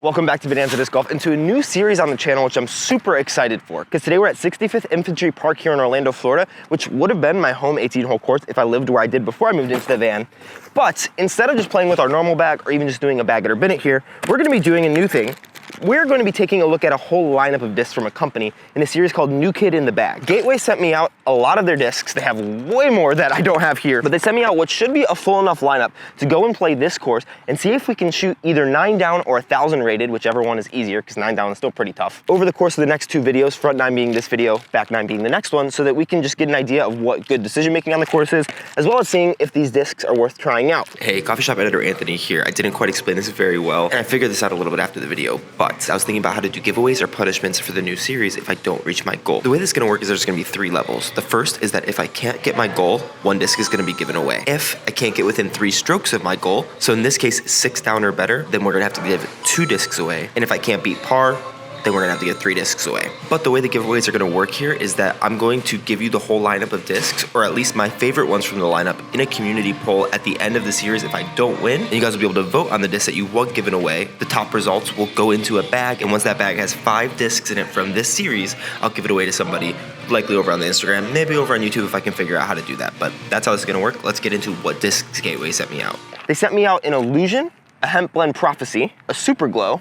Welcome back to Bonanza Disc Golf and to a new series on the channel, which I'm super excited for. Because today we're at 65th Infantry Park here in Orlando, Florida, which would have been my home 18-hole course if I lived where I did before I moved into the van. But instead of just playing with our normal bag or even just doing a bag it or bin it here, we're going to be doing a new thing. We're going to be taking a look at a whole lineup of discs from a company in a series called New Kid in the Bag. Gateway sent me out a lot of their discs. They have way more that I don't have here, but they sent me out what should be a full enough lineup to go and play this course and see if we can shoot either 9 down or 1,000 rated, whichever one is easier, because 9 down is still pretty tough, over the course of the next 2 videos, front 9 being this video, back 9 being the next one, so that we can just get an idea of what good decision making on the course is, as well as seeing if these discs are worth trying out. Hey, coffee shop editor Anthony here. I didn't quite explain this very well, and I figured this out a little bit after the video, but I was thinking about how to do giveaways or punishments for the new series if I don't reach my goal. The way this is going to work is there's going to be 3 levels. The first is that if I can't get my goal, 1 disc is going to be given away. If I can't get within 3 strokes of my goal, so in this case 6 down or better, then we're going to have to give 2 discs away. And if I can't beat par, then we're gonna have to give 3 discs away. But the way the giveaways are gonna work here is that I'm going to give you the whole lineup of discs, or at least my favorite ones from the lineup, in a community poll at the end of the series. If I don't win, and you guys will be able to vote on the discs that you want given away. The top results will go into a bag, and once that bag has 5 discs in it from this series, I'll give it away to somebody, likely over on the Instagram, maybe over on YouTube if I can figure out how to do that. But that's how this is gonna work. Let's get into what discs Gateway sent me out. They sent me out an Illusion, a Hemp Blend Prophecy, a Super Glow,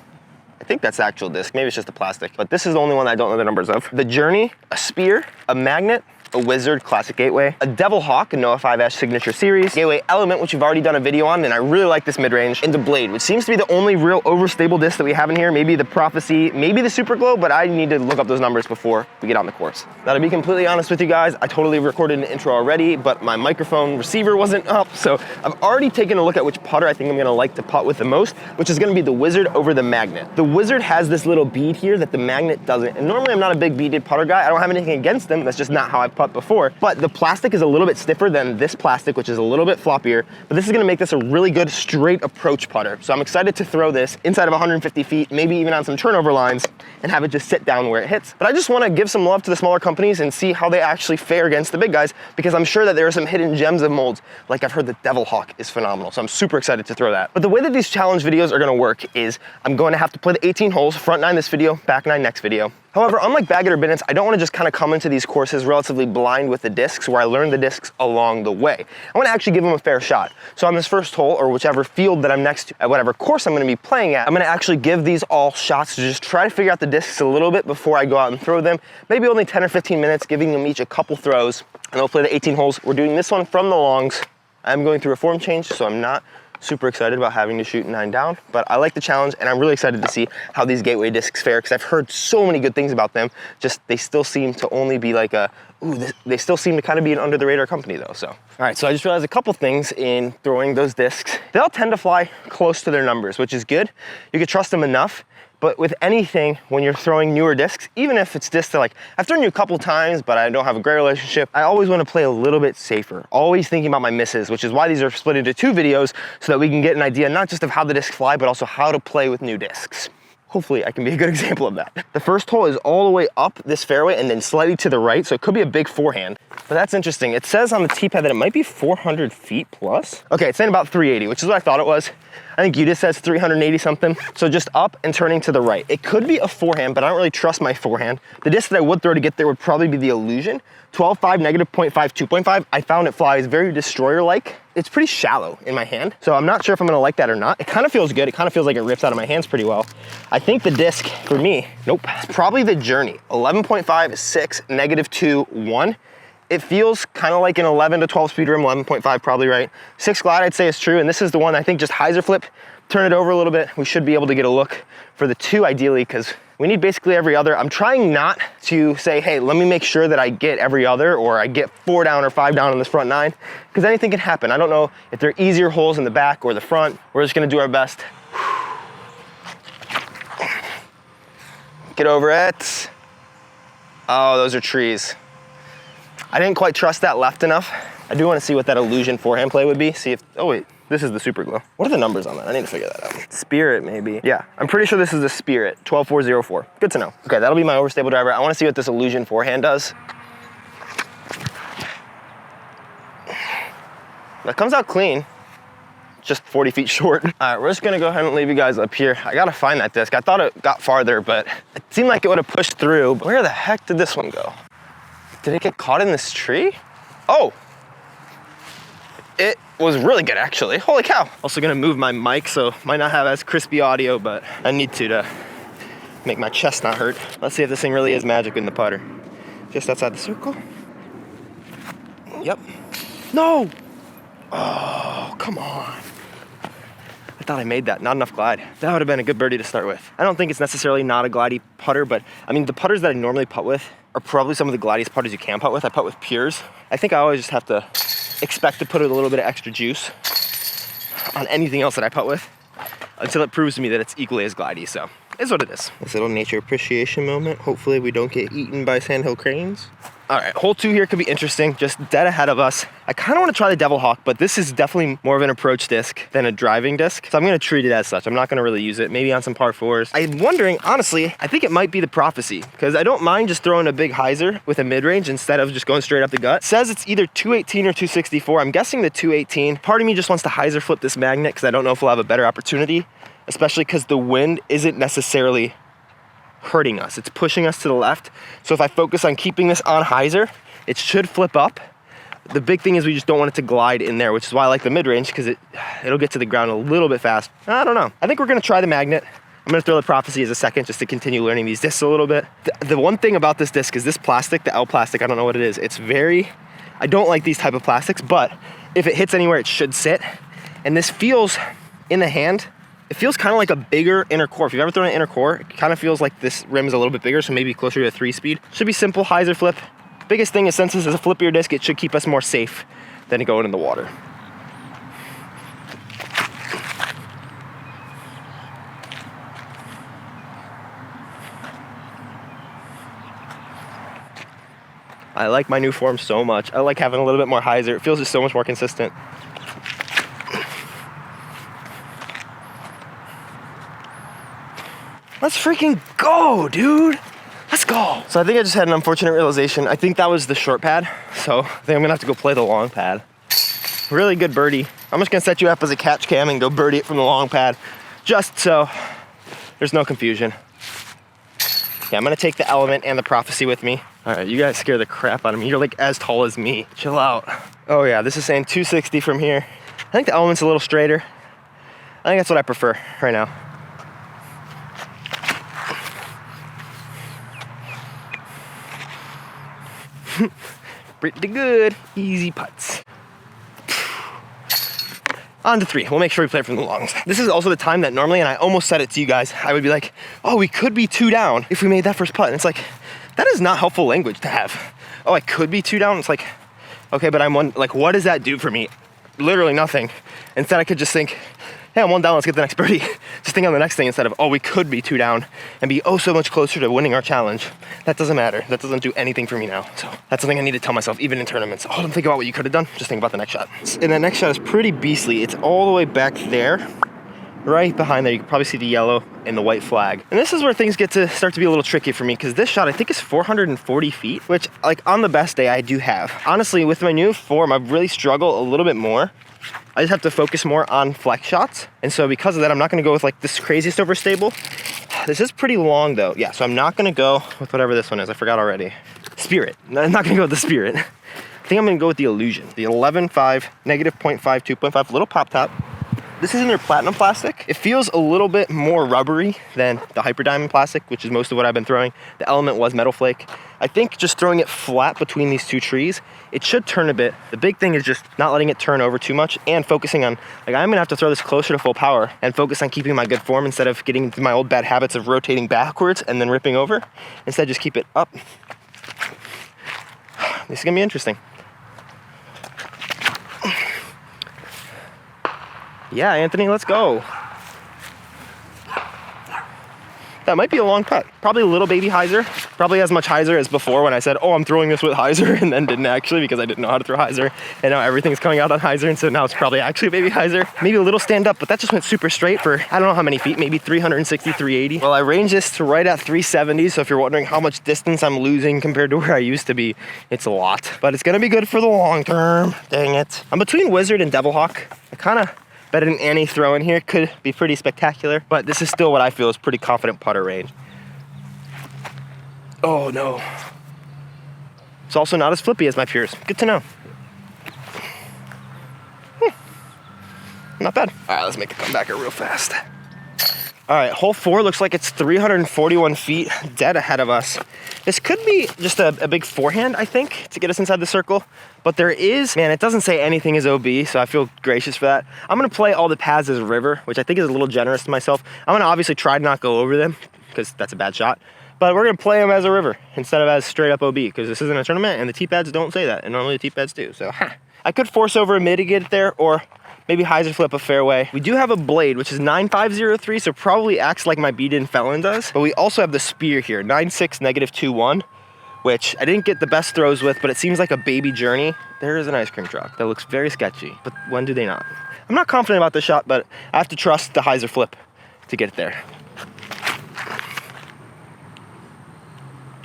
I think that's the actual disc, maybe it's just a plastic, but this is the only one I don't know the numbers of. The Journey, a Spear, a Magnet, a Wizard, classic Gateway, a Devil Hawk, a Noah 5S Signature Series, Gateway Element, which we've already done a video on, and I really like this mid-range, and the Blade, which seems to be the only real overstable disc that we have in here. Maybe the Prophecy, maybe the Super Glow, but I need to look up those numbers before we get on the course. Now, to be completely honest with you guys, I totally recorded an intro already, but my microphone receiver wasn't up, so I've already taken a look at which putter I think I'm gonna like to putt with the most, which is gonna be the Wizard over the Magnet. The Wizard has this little bead here that the Magnet doesn't, and normally I'm not a big beaded putter guy. I don't have anything against them, that's just not how I've putt before, but the plastic is a little bit stiffer than this plastic, which is a little bit floppier, but this is gonna make this a really good straight approach putter. So I'm excited to throw this inside of 150 feet, maybe even on some turnover lines, and have it just sit down where it hits. But I just wanna give some love to the smaller companies and see how they actually fare against the big guys, because I'm sure that there are some hidden gems of molds. Like I've heard the Devil Hawk is phenomenal, so I'm super excited to throw that. But the way that these challenge videos are gonna work is I'm going to have to play the 18 holes, front 9 this video, back 9 next video. However, unlike Bag It or Bin It, I don't want to just kind of come into these courses relatively blind with the discs where I learn the discs along the way. I want to actually give them a fair shot. So on this first hole, or whichever field that I'm next to, at whatever course I'm going to be playing at, I'm going to actually give these all shots to just try to figure out the discs a little bit before I go out and throw them. Maybe only 10 or 15 minutes, giving them each a couple throws, and they'll play the 18 holes. We're doing this one from the longs. I'm going through a form change, so I'm not super excited about having to shoot 9 down, but I like the challenge, and I'm really excited to see how these Gateway discs fare, because I've heard so many good things about them. Just they still seem to only be like a, they still seem to kind of be an under the radar company though. So, all right, so I just realized a couple things in throwing those discs. They'll tend to fly close to their numbers, which is good. You can trust them enough. But with anything, when you're throwing newer discs, even if it's discs that, like, I've thrown you a couple times, but I don't have a great relationship, I always want to play a little bit safer. Always thinking about my misses, which is why these are split into 2 videos, so that we can get an idea not just of how the discs fly, but also how to play with new discs. Hopefully I can be a good example of that. The first hole is all the way up this fairway and then slightly to the right, so it could be a big forehand. But that's interesting. It says on the tee pad that it might be 400 feet plus. Okay, it's saying about 380, which is what I thought it was. I think UDisc says 380 something. So just up and turning to the right. It could be a forehand, but I don't really trust my forehand. The disc that I would throw to get there would probably be the Illusion. 12.5, negative 0.5, 2.5. I found it flies very destroyer-like. It's pretty shallow in my hand, so I'm not sure if I'm gonna like that or not. It kind of feels good. It kind of feels like it rips out of my hands pretty well. I think the disc for me, nope, it's probably the Journey. 11.5, 6, negative 2, 1. It feels kind of like an 11 to 12 speed rim, 11.5 probably right. 6 glide I'd say is true, and this is the one I think just hyzer flip, turn it over a little bit. We should be able to get a look for the 2 ideally, because we need basically every other. I'm trying not to say, hey, let me make sure that I get every other, or I get 4 down or 5 down on this front 9, because anything can happen. I don't know if they're easier holes in the back or the front. We're just gonna do our best. Get over it. Oh, those are trees. I didn't quite trust that left enough. I do want to see what that Illusion forehand play would be. See if, oh wait, this is the Super Glow. What are the numbers on that? I need to figure that out. Spirit, maybe. Yeah, I'm pretty sure this is the Spirit, 12404. Good to know. Okay, that'll be my overstable driver. I want to see what this Illusion forehand does. That comes out clean. just 40 feet short. All right, we're just gonna go ahead and leave you guys up here. I gotta find that disc. I thought it got farther, but it seemed like it would have pushed through. Where the heck did this one go? Did it get caught in this tree? Oh, it was really good actually. Holy cow. Also gonna move my mic, so might not have as crispy audio, but I need to make my chest not hurt. Let's see if this thing really is magic in the putter. Just outside the circle. Yep. No! Oh, come on. I thought I made that, not enough glide. That would have been a good birdie to start with. I don't think it's necessarily not a glidey putter, but I mean, the putters that I normally putt with are probably some of the glidiest putters you can putt with. I putt with Pures. I think I always just have to expect to put a little bit of extra juice on anything else that I putt with until it proves to me that it's equally as glidey, so it's what it is. This little nature appreciation moment. Hopefully we don't get eaten by sandhill cranes. All right, hole 2 here could be interesting, just dead ahead of us. I kind of want to try the Devil Hawk, but this is definitely more of an approach disc than a driving disc, so I'm going to treat it as such. I'm not going to really use it, maybe on some par 4s. I'm wondering, honestly, I think it might be the Prophecy, because I don't mind just throwing a big hyzer with a mid-range instead of just going straight up the gut. It says it's either 218 or 264. I'm guessing the 218. Part of me just wants to hyzer flip this magnet because I don't know if we'll have a better opportunity, especially because the wind isn't necessarily hurting us. It's pushing us to the left. So if I focus on keeping this on hyzer, it should flip up. The big thing is we just don't want it to glide in there, which is why I like the mid-range, because it'll get to the ground a little bit fast. I don't know. I think we're gonna try the magnet. I'm gonna throw the Prophecy as a second just to continue learning these discs a little bit. The one thing about this disc is this plastic, the L plastic, I don't know what it is. It's very, I don't like these type of plastics, but if it hits anywhere, it should sit. And this feels, in the hand, it feels kind of like a bigger inner core. If you've ever thrown an inner core, it kind of feels like this rim is a little bit bigger, so maybe closer to a 3-speed. Should be simple hyzer flip. Biggest thing is since this is a flippier disc, it should keep us more safe than going in the water. I like my new form so much. I like having a little bit more hyzer. It feels just so much more consistent. Let's freaking go, dude. Let's go. So I think I just had an unfortunate realization. I think that was the short pad. So I think I'm gonna have to go play the long pad. Really good birdie. I'm just gonna set you up as a catch cam and go birdie it from the long pad, just so there's no confusion. Yeah, I'm gonna take the Element and the Prophecy with me. All right, you guys scare the crap out of me. You're like as tall as me. Chill out. Oh yeah, this is saying 260 from here. I think the Element's a little straighter. I think that's what I prefer right now. Pretty good. Easy putts. On to 3. We'll make sure we play from the longs. This is also the time that normally, and I almost said it to you guys, I would be like, oh, we could be 2 down if we made that first putt. And it's like, that is not helpful language to have. Oh, I could be 2 down. It's like, okay, but I'm 1, like, what does that do for me? Literally nothing. Instead, I could just think, hey, I'm 1 down, let's get the next birdie. Just think on the next thing instead of, oh, we could be 2 down and be oh so much closer to winning our challenge. That doesn't matter. That doesn't do anything for me now. So that's something I need to tell myself, even in tournaments. Oh, don't think about what you could have done. Just think about the next shot. And that next shot is pretty beastly. It's all the way back there. Right behind there, you can probably see the yellow and the white flag. And this is where things get to start to be a little tricky for me, because this shot I think is 440 feet, which like on the best day I do have. Honestly, with my new form, I really struggle a little bit more. I just have to focus more on flex shots. And so because of that, I'm not gonna go with like this craziest overstable. This is pretty long though. Yeah, so I'm not gonna go with whatever this one is. I forgot already. Spirit. I'm not gonna go with the Spirit. I think I'm gonna go with the Illusion. The 11.5, negative 0.5, 2.5, little pop top. This is in their platinum plastic. It feels a little bit more rubbery than the Hyper Diamond plastic, which is most of what I've been throwing. The Element was Metal Flake. I think just throwing it flat between these 2 trees, it should turn a bit. The big thing is just not letting it turn over too much and focusing on, like I'm gonna have to throw this closer to full power and focus on keeping my good form instead of getting into my old bad habits of rotating backwards and then ripping over. Instead, just keep it up. This is gonna be interesting. Yeah, Anthony, let's go. That might be a long putt. Probably a little baby hyzer. Probably as much hyzer as before when I said, oh, I'm throwing this with hyzer, and then didn't actually because I didn't know how to throw hyzer. And now everything's coming out on hyzer, and so now it's probably actually a baby hyzer. Maybe a little stand up, but that just went super straight for, I don't know how many feet, maybe 360, 380. Well, I ranged this to right at 370, so if you're wondering how much distance I'm losing compared to where I used to be, it's a lot. But it's gonna be good for the long term. Dang it. I'm between Wizard and Devil Hawk. Bet an Annie throw in here could be pretty spectacular, but this is still what I feel is pretty confident putter range. Oh no. It's also not as flippy as my peers. Good to know. Not bad. All right, let's make a comeback here real fast. All right, hole 4 looks like it's 341 feet dead ahead of us. This could be just a big forehand, I think, to get us inside the circle. But there is, man, it doesn't say anything is OB, so I feel gracious for that. I'm gonna play all the paths as river, which I think is a little generous to myself. I'm gonna obviously try to not go over them, because that's a bad shot. But we're gonna play them as a river, instead of as straight up OB, because this isn't a tournament, and the tee pads don't say that, and normally the tee pads do, so I could force over a mitigate it there, or maybe hyzer flip a fairway. We do have a blade, which is 9503, so probably acts like my beat-in felon does. But we also have the spear here, 96 -21, which I didn't get the best throws with, but it seems like a baby journey. There is an ice cream truck that looks very sketchy, but when do they not? I'm not confident about this shot, but I have to trust the hyzer flip to get it there.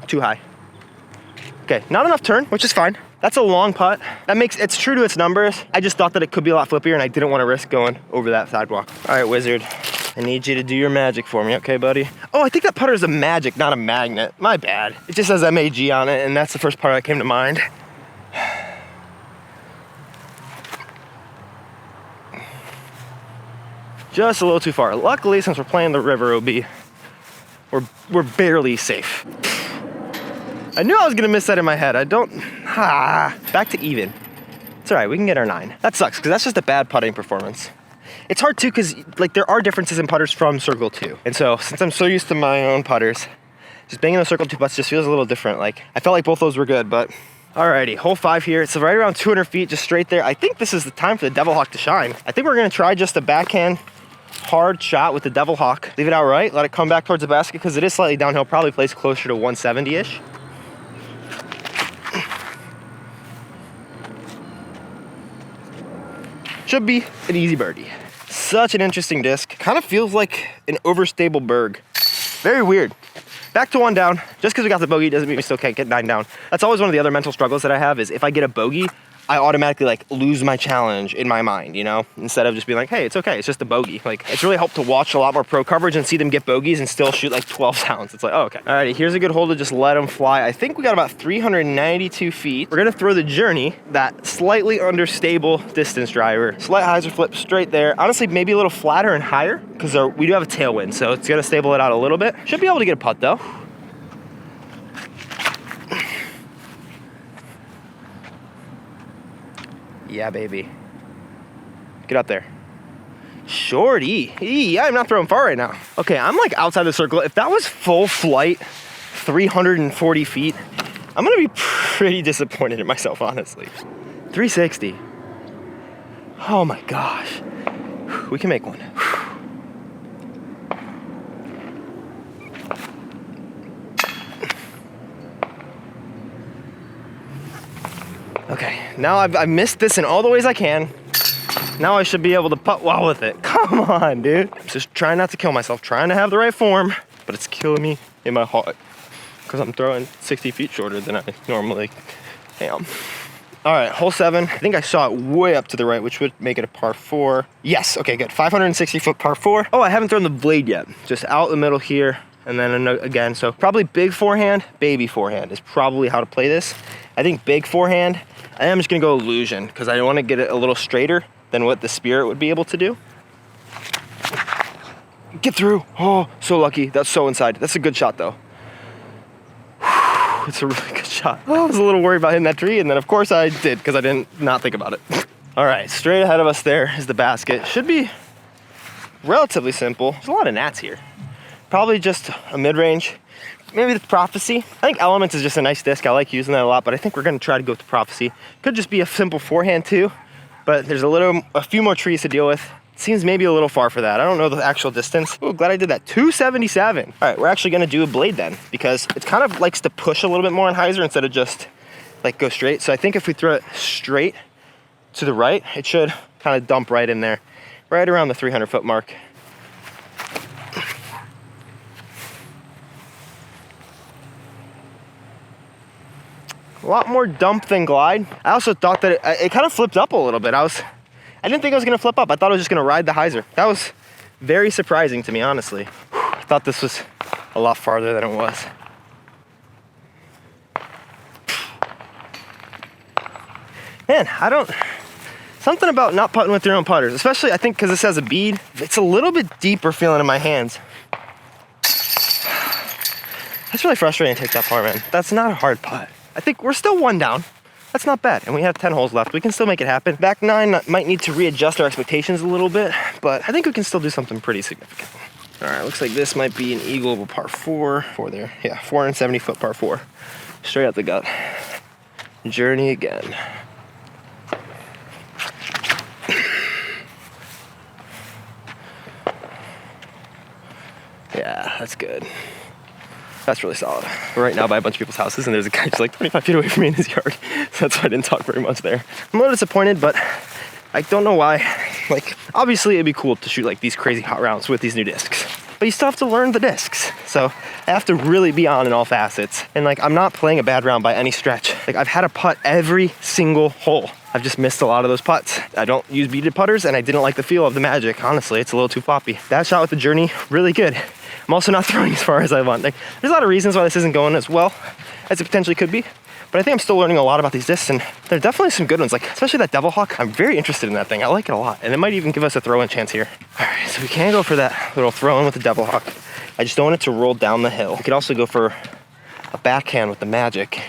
Too high. Okay, not enough turn, which is fine. That's a long putt. It's true to its numbers. I just thought that it could be a lot flippier and I didn't want to risk going over that sidewalk. All right, Wizard, I need you to do your magic for me, okay, buddy? Oh, I think that putter is a magic, not a magnet. My bad. It just says MAG on it, and that's the first putter that came to mind. Just a little too far. Luckily, since we're playing the river OB, we're barely safe. I knew I was gonna miss that in my head. Back to even. It's all right, we can get our 9. That sucks, because that's just a bad putting performance. It's hard too, because like there are differences in putters from Circle 2. And so, since I'm so used to my own putters, just banging the Circle 2 putts just feels a little different. Like, I felt like both those were good, but alrighty, hole 5 here. It's right around 200 feet, just straight there. I think this is the time for the Devil Hawk to shine. I think we're gonna try just a backhand hard shot with the Devil Hawk. Leave it out right, let it come back towards the basket, because it is slightly downhill, probably plays closer to 170-ish. Should be an easy birdie. Such an interesting disc. Kind of feels like an overstable Berg. Very weird. Back to 1 down. Just because we got the bogey doesn't mean we still can't get 9 down. That's always one of the other mental struggles that I have, is if I get a bogey, I automatically like lose my challenge in my mind, you know? Instead of just being like, hey, it's okay, it's just a bogey. Like, it's really helped to watch a lot more pro coverage and see them get bogeys and still shoot like 12 sounds. It's like, oh, okay. Alrighty, here's a good hole to just let them fly. I think we got about 392 feet. We're gonna throw the Journey, that slightly understable distance driver. Slight hyzer flip straight there. Honestly, maybe a little flatter and higher, because we do have a tailwind, so it's gonna stable it out a little bit. Should be able to get a putt though. Yeah, baby. Get up there. Shorty. I'm not throwing far right now. Okay, I'm like outside the circle. If that was full flight, 340 feet, I'm gonna be pretty disappointed in myself, honestly. 360. Oh my gosh. We can make one. Okay, now I've missed this in all the ways I can. Now I should be able to putt well with it. Come on, dude. I'm just trying not to kill myself, trying to have the right form, but it's killing me in my heart because I'm throwing 60 feet shorter than I normally am. All right, hole 7. I think I saw it way up to the right, which would make it a par 4. Yes, okay, good. 560 foot par 4. Oh, I haven't thrown the blade yet. Just out the middle here, and then again. So probably big forehand, baby forehand is probably how to play this. I think big forehand, I am just gonna go illusion because I want to get it a little straighter than what the Spirit would be able to do. Get through. Oh, so lucky. That's so inside. That's a good shot though. It's a really good shot. Oh, I was a little worried about hitting that tree, and then of course I did because I didn't not think about it. All right, straight ahead of us there is the basket. Should be relatively simple. There's a lot of gnats here. Probably just a mid-range. Maybe the Prophecy. I think Elements is just a nice disc. I like using that a lot, but I think we're gonna try to go with the Prophecy. Could just be a simple forehand too, but there's a few more trees to deal with. Seems maybe a little far for that. I don't know the actual distance. Oh, glad I did that. 277. All right, we're actually gonna do a blade then because it kind of likes to push a little bit more on hyzer instead of just like go straight. So I think if we throw it straight to the right, it should kind of dump right in there, right around the 300 foot mark. A lot more dump than glide. I also thought that it kind of flipped up a little bit. I I didn't think I was gonna flip up. I thought I was just gonna ride the hyzer. That was very surprising to me, honestly. I thought this was a lot farther than it was. Man, something about not putting with your own putters, especially I think because this has a bead, it's a little bit deeper feeling in my hands. That's really frustrating to take that far, man. That's not a hard putt. I think we're still 1 down. That's not bad, and we have 10 holes left. We can still make it happen. Back 9 might need to readjust our expectations a little bit, but I think we can still do something pretty significant. All right, looks like this might be an eagle of a par 4 there. Yeah, 470-foot par 4. Straight out the gut. Journey again. Yeah, that's good. That's really solid. We're right now by a bunch of people's houses, and there's a guy just like 25 feet away from me in his yard. So that's why I didn't talk very much there. I'm a little disappointed, but I don't know why. Like, obviously it'd be cool to shoot like these crazy hot rounds with these new discs, but you still have to learn the discs. So I have to really be on in all facets. And like, I'm not playing a bad round by any stretch. Like, I've had a putt every single hole. I've just missed a lot of those putts. I don't use beaded putters, and I didn't like the feel of the Magic. Honestly, it's a little too floppy. That shot with the Journey, really good. I'm also not throwing as far as I want. Like, there's a lot of reasons why this isn't going as well as it potentially could be, but I think I'm still learning a lot about these discs, and there are definitely some good ones, like especially that Devil Hawk. I'm very interested in that thing. I like it a lot, and it might even give us a throw-in chance here. All right, so we can go for that little throw-in with the Devil Hawk. I just don't want it to roll down the hill. We could also go for a backhand with the Magic,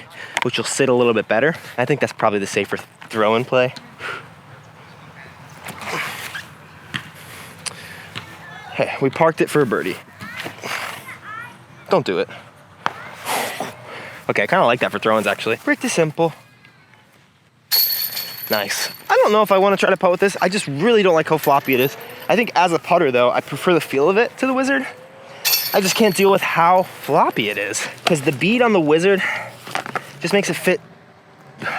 which will sit a little bit better. I think that's probably the safer throw-in play. Hey, we parked it for a birdie. Don't do it. Okay, I kind of like that for throw-ins, actually. Pretty simple. Nice. I don't know if I want to try to putt with this. I just really don't like how floppy it is. I think as a putter, though, I prefer the feel of it to the Wizard. I just can't deal with how floppy it is, because the bead on the Wizard just makes it fit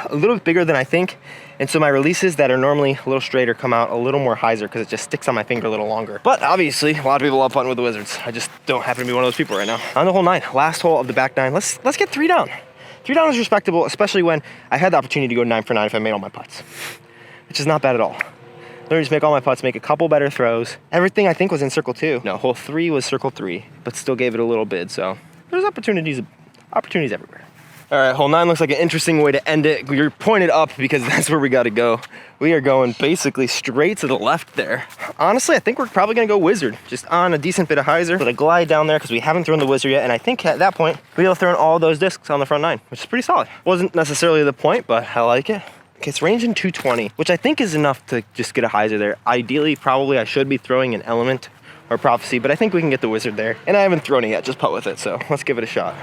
a little bit bigger than I think. And so my releases that are normally a little straighter come out a little more hyzer because it just sticks on my finger a little longer. But obviously, a lot of people love putting with the Wizards. I just don't happen to be one of those people right now. On the hole 9, last hole of the back 9. Let's get 3 down. 3 down is respectable, especially when I had the opportunity to go 9 for 9 if I made all my putts, which is not bad at all. Literally just make all my putts, make a couple better throws. Everything I think was in circle 2. No, hole 3 was circle 3, but still gave it a little bid. So there's opportunities everywhere. All right, hole 9 looks like an interesting way to end it. You're pointed up because that's where we got to go. We are going basically straight to the left there. Honestly, I think we're probably going to go Wizard, just on a decent bit of hyzer with a glide down there because we haven't thrown the Wizard yet. And I think at that point, we'll have thrown all those discs on the front 9, which is pretty solid. Wasn't necessarily the point, but I like it. Okay, it's ranging 220, which I think is enough to just get a hyzer there. Ideally, probably I should be throwing an Element or Prophecy, but I think we can get the Wizard there. And I haven't thrown it yet, just putt with it. So let's give it a shot.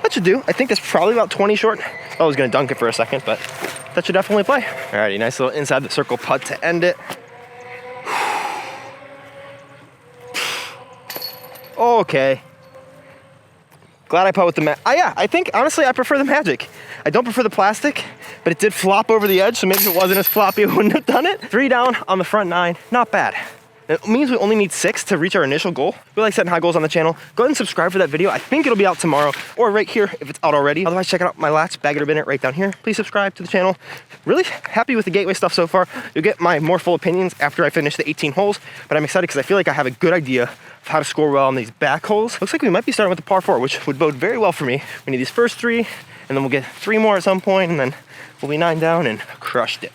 That should do. I think that's probably about 20 short. I was gonna dunk it for a second, but that should definitely play. Alrighty, nice little inside the circle putt to end it. Okay. Glad I putt with the yeah, I think honestly I prefer the Magic. I don't prefer the plastic, but it did flop over the edge, so maybe if it wasn't as floppy, I wouldn't have done it. 3 down on the front 9, not bad. It means we only need 6 to reach our initial goal. We like setting high goals on the channel. Go ahead and subscribe for that video. I think it'll be out tomorrow or right here if it's out already. Otherwise, check out my last Bag It or Bin It right down here. Please subscribe to the channel. Really happy with the Gateway stuff so far. You'll get my more full opinions after I finish the 18 holes, but I'm excited because I feel like I have a good idea of how to score well on these back holes. Looks like we might be starting with the par 4, which would bode very well for me. We need these first 3, and then we'll get 3 more at some point, and then we'll be 9 down and crushed it.